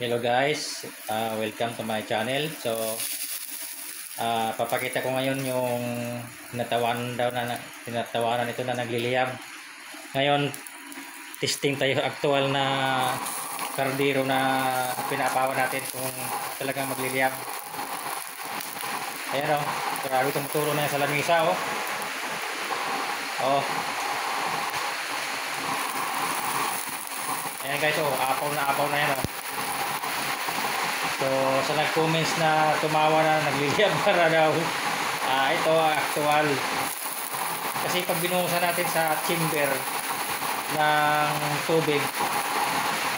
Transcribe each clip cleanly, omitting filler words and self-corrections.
Hello guys, welcome to my channel. So, papakita ko ngayon yung tinatawanan ito na nagliliyab. Ngayon, testing tayo actual na kardero na pinapawa natin kung talagang magliliyab. Ayan o, grabe itong turo na yan sa lamisa o. Oh. Ayan guys o, apaw na yan o. So, sa nag-comments na tumawa na nagliliyab para daw, ito actual. Kasi pag binuhusan natin sa chamber ng tubig,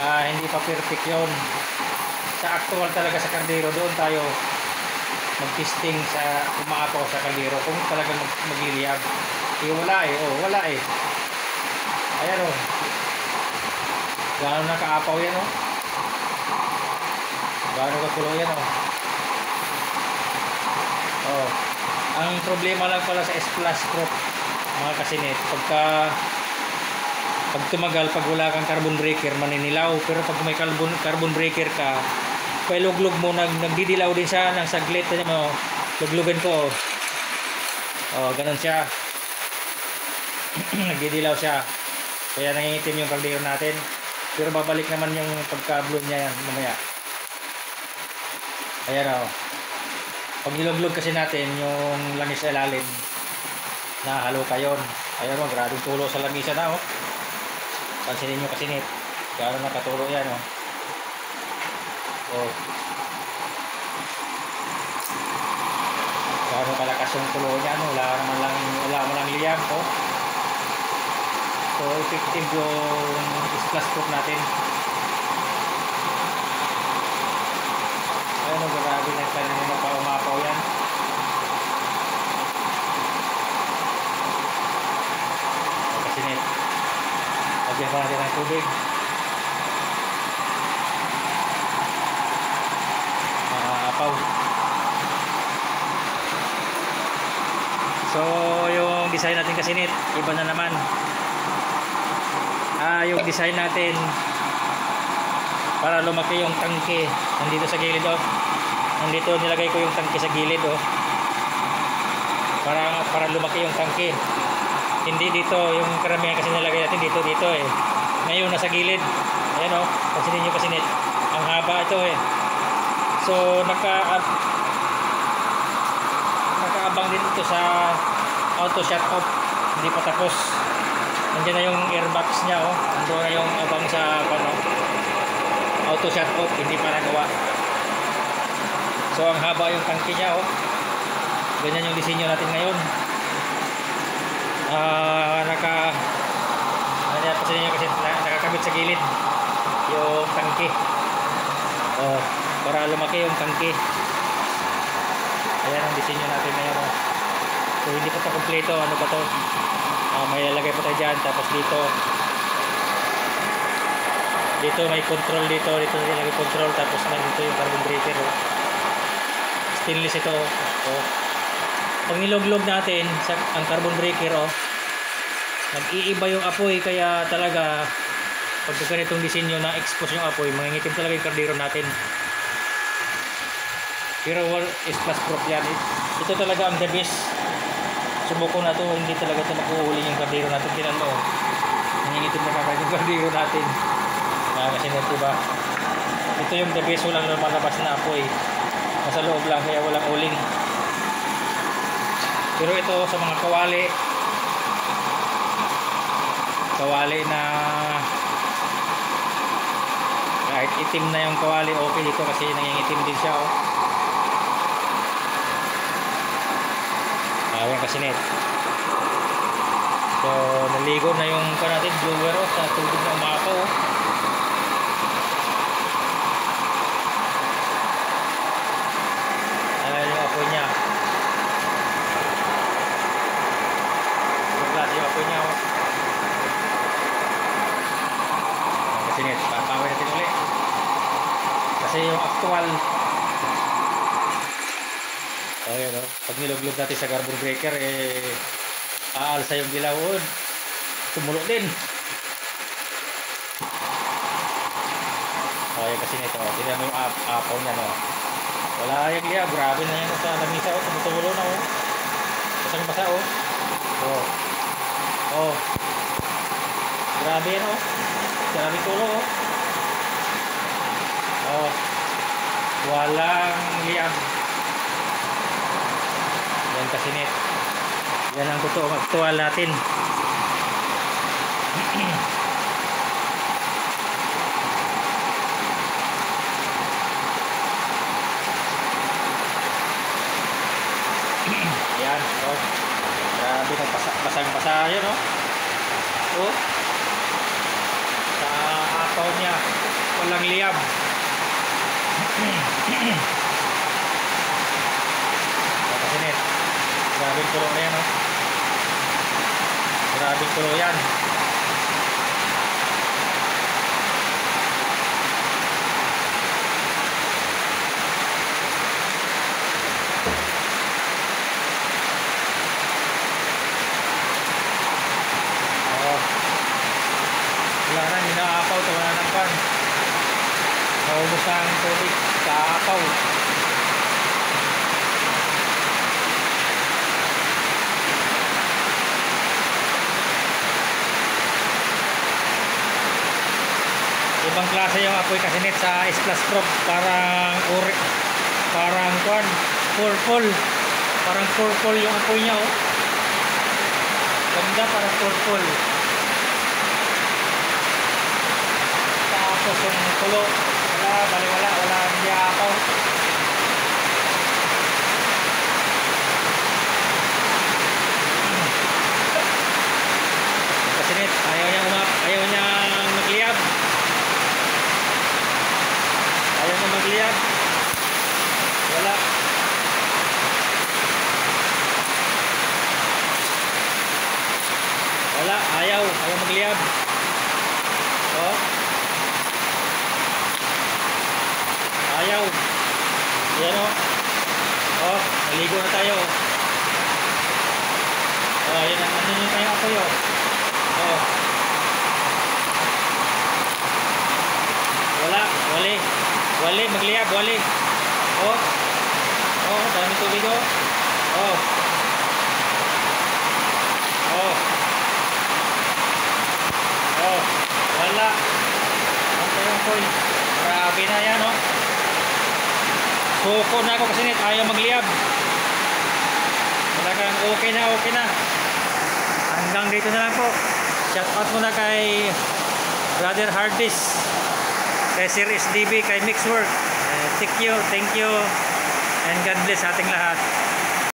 hindi pa perfect yon. Sa actual talaga sa kaldero, doon tayo mag-testing sa umaapaw sa kaldero kung talagang magliliyab. Wala eh. Ayan o. Gano'n na kaapaw yan o. Gano'n kakulo yan o. Oh. Ang problema lang pala sa splash proof mga kasinit, pag tumagal, pag wala kang carbon breaker, maninilaw. Pero pag may carbon breaker ka, pailuglog mo, nagdidilaw din siya ng saglit. Mo, luglugan ko. Oh, ganun siya. Nagdidilaw siya. Kaya nangingitim yung kaldero natin. Pero babalik naman yung pagka-bloom niya yan mamaya. Ayan o. Pag niluglog kasi natin yung langis sa ilalim, nahalo ka yun. Ayan o, grabe tulo sa lamisa na o. Pansinin nyo kasi nit. Gano'n nakatulo yan o. Gano'n kalakas yung tulo niya. Wala mo lang liyab o. So effective yung splash proof natin. Ayan o, grabe na kanina pa umapaw yan. Kasi net, lagyan pa natin ng tubig. Apaw. So yung design natin kasi net, iba na naman. Yung design natin para lumaki yung tangke nandito sa gilid o. Nandito nilagay ko yung tangke sa gilid o. Para lumaki yung tangke. Hindi dito yung karamihan kasi nilagay natin dito eh. Ngayon nasa gilid. Ayan o, pansinin nyo kasi net. Ang haba ito eh. So nakaabang din ito sa auto shut off. Hindi pa tapos. Nandiyan na yung airbox niya oh. Nandoon na yung abang sa auto shut off, hindi pa nagawa. So ang haba yung tangke niya oh. Ganyan yung disenyo natin ngayon. Nakakabit sa gilid yung tangke. Oh, para lumaki yung tangke. Ayan ang disenyo natin ngayon oh. So hindi pa ito kompleto, ano pa to? May lalagay pa tayo dyan, tapos dito may control dito nilagay control, tapos nandito yung carbon breaker oh. Stainless ito oh. Pag niluglog natin ang carbon breaker oh, nag-iiba yung apoy, kaya talaga pag ganitong disenyo na expose yung apoy, mangingitim talaga yung kardero natin. Pero splash proof yan. Ito talaga ang the best. Subukan na to, hindi talaga ito makuhuli yung kardero natin. Tinan mo, nangingitim na kagad yung kardero natin. Kasi diba, ito yung the best, walang lumalabas na apoy. Nasa loob lang, kaya walang uling. Pero ito sa mga kawali na kahit itim na yung kawali, okay dito kasi nangingitim din siya oh. Ayan kasi net. So naligo na yung natin blower oh, sa tubig na umapaw oh. Ayan yung apoy niya. Yung apoy niya oh. Kasi net, papawin natin ulit. Kasi yung actual ayan o, pag niluglog natin sa carbon breaker aalsa yung dilaw o tumulo din. yan kasi nito. Tingnan mo yung apaw niya, no. Wala yung liya. Grabe na yan sa lamisa, oh. Tumutulo na, oh. Basang basa, oh. Oh. Oh. Grabe yan, oh. Grabe tulo, oh. Oh. Walang liyab. Yan kasi net. Yan ang totoo aktual natin. Yan, oh. Grabe basang-basa yun, oh. Oh. Sa apaw niya, walang liyab. Kasi net. Grabe tulo na yan, oh. Grabe tulo yan. Wala na, hinaapaw ito, wala nang pan. Naubos ang tubig sa apaw. Ibang klase yung apoy kasi net sa Splash Prop. Parang uri, parang kwan, purple. Parang purple yung apoy niya, oh. Ganda, parang purple. Tapos yung tulo, wala hindi apaw. Kasi net, ayaw niya magliyab. Ayaw niya magliyab. Wala. Wala, ayaw magliyab. Oh. Ayaw. Yan, oh. Oh, naligo na tayo. Oh, yan ang ano nyo tayong apoy, oh. Oh. Wali, magliyab, wali. Oh. Oh, dami tubig, oh. Oh. Oh. Oh, wala. Ang tayong apoy. Grabe na yan, oh. Suko na ako kasi net, ayaw magliyab. Talagang okay na. Hanggang dito na lang po. Shout out muna kay Brother Hardis, kay Sir SDB, kay Mixwork. Thank you, and God bless ating lahat.